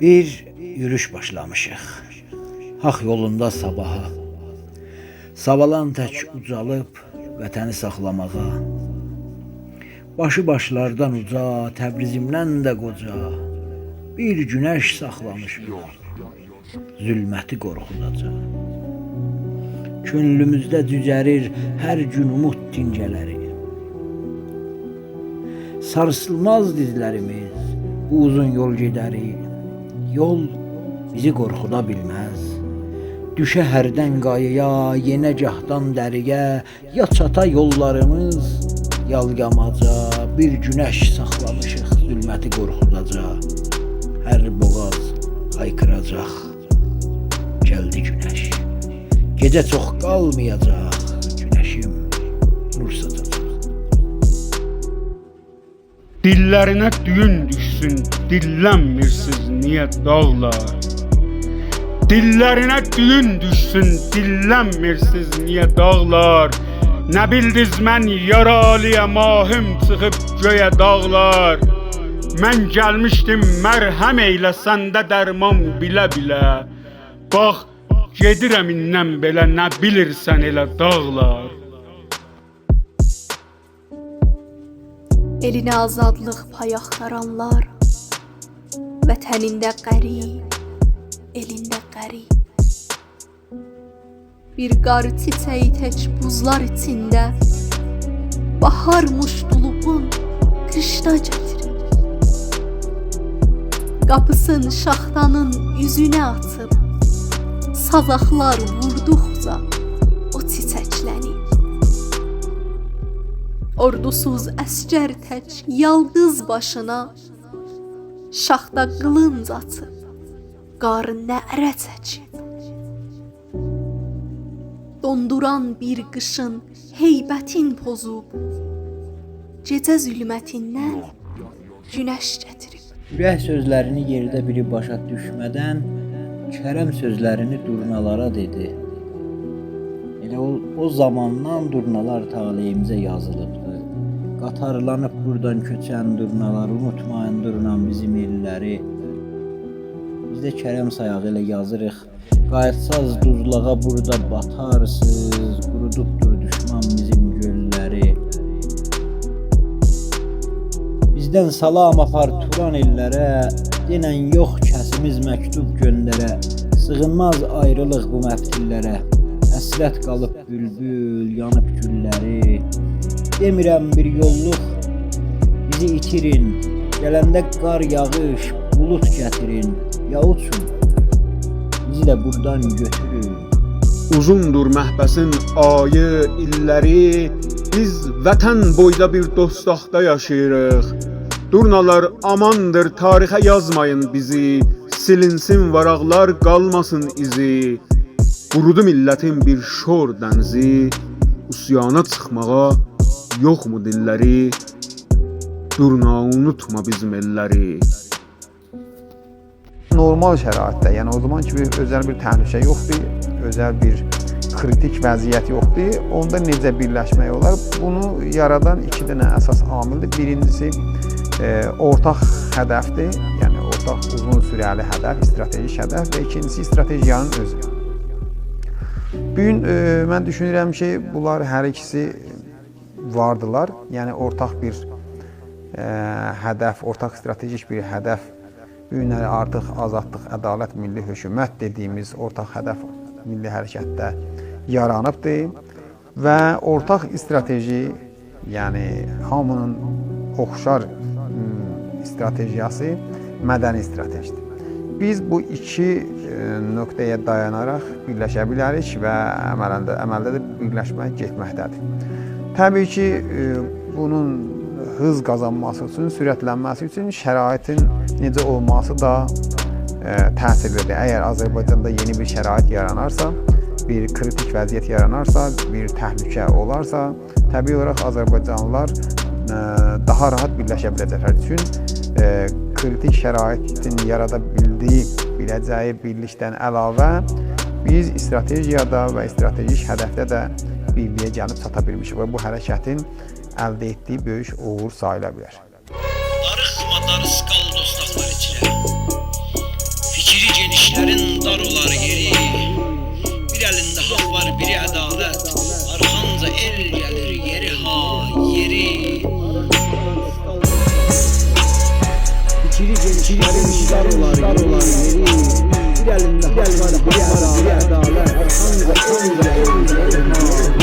Bir yürüyüş başlamışıq. Haq yolunda sabaha. Savalan tək ucalıb vətəni saxlamağa. Başı başlardan uca, Təbrizimdən də qoca. Bir günəş saxlamışıq. Zülməti qorxudacaq. Könlümüzdə cücərir hər gün umud dincələri. Sarsılmaz dizlərimiz, bu uzun yol gedərik. Yol bizi qorxuda bilməz. Düşə hərdən qayaya, yenəcahdan dəriyə, ya çata yollarımız yalgamaca. Bir günəş saxlamışıq, zülməti qorxudacaq. Hər boğaz haykıracaq. Gəldi günəş. Gecə çox qalmayacaq. Günəşim nur saçacaq. Dillərinə düyün düşsün, dillənmirsiz niyə dağlar? Dillərinə düyün düşsün, dillənmirsiz niyə dağlar? Nə bildiz mən yaralıyam, ahım çıxıb göyə dağlar. Mən gəlmişdim mərhəm eylə, səndə dərman bilə-bilə. Bax, gedirəm indən belə, nə bilirsən elə dağlar. Elinə azadlıq pay axtaranlar, vətənində qərib, elində qərib. Bir qar çiçəyi tək buzlar içində, bahar muştuluğun qışda gətirir. Qapısın şaxtanın üzünə atıb, sazaqlar vurduqca o çiçəklənir. Ordusuz əsgər tək yalqız başına, şaxta qılınc atıb, qarı nərə çəkib. Donduran bir qışın heybətin pozub, gecə zülmətindən günəş gətirib. Ürək sözlərini yerdə biri başa düşmədən, Kərəm sözlərini durnalara dedi. Elə o zamandan durnalar taleyimizə yazılıbdı. Qatarlanıb buradan köçən durnalar, unutmayın durnan bizim illəri. Biz də Kərəm sayağı ilə yazırıq. Qayıtsaz duzlağa burada batarsız, qurudubdur düşman bizim gölləri. Bizdən salam apar Turan illərə, denən yox kəsimiz məktub göndərə. Sığınmaz ayrılıq bu məftillərə, həsrət qalıb bülbül, yanıb gülləri. Demirəm bir yolluq bizi itirin, gələndə qar yağış, bulut gətirin, ya uçun, bizi də buradan götürün. Uzundur məhbəsin ayı, illəri, biz vətən boyda bir dostaqda yaşayırıq. Durnalar amandır, tarixə yazmayın bizi, silinsin varaqlar, qalmasın izi. Qurudu millətin bir şor dənzi, üsyana çıxmağa yoxmu dilləri? Durna unutma bizim elləri. Normal şəraitdə, yəni o zaman ki özəl bir təhlükə yoxdur, özəl bir kritik vəziyyət yoxdur. Onda necə birləşmək olar? Bunu yaradan iki dənə əsas amildir. Birincisi ortaq hədəfdir, yəni ortaq uzun sürəli hədəf, strateji hədəf və ikincisi stratejiyanın özü. Bu gün mən düşünürəm ki, bunlar hər ikisi vardılar. Yəni ortaq bir hədəf, ortaq stratejik bir hədəf. Bu günləri artıq azadlıq, ədalət, milli hökumət dediyimiz ortaq hədəf milli hərəkətdə yaranıbdır və ortaq strateji, yəni hamının oxşar stratejiyası mədəni stratejidir. Biz bu iki nöqtəyə dayanaraq birləşə bilərik və əməldə də birləşmək getməkdədir. Təbii ki, bunun hız qazanması üçün, sürətlənməsi üçün şəraitin necə olması da təsirlidir. Əgər Azərbaycanda yeni bir şərait yaranarsa, bir kritik vəziyyət yaranarsa, bir təhlükə olarsa, təbii olaraq Azərbaycanlılar daha rahat birləşə biləcəklər üçün kritik şəraitin yarada biləcəyi birlikdən əlavə biz stratejiyada və stratejik hədəfdə də birliyə gəlib çata bilmişik və bu hərəkətin əldə etdiyi böyük uğur sayıla bilər. Darıxma darısqal dostaqlar içinə. dar olar yeri. Bir elinde hak var, biri adalet. Arxanca el gelir yeri ha yeri. İçiri dar olar yeri. Bir elinde hak var, biri adalet. Arxanca el gelir yeri ha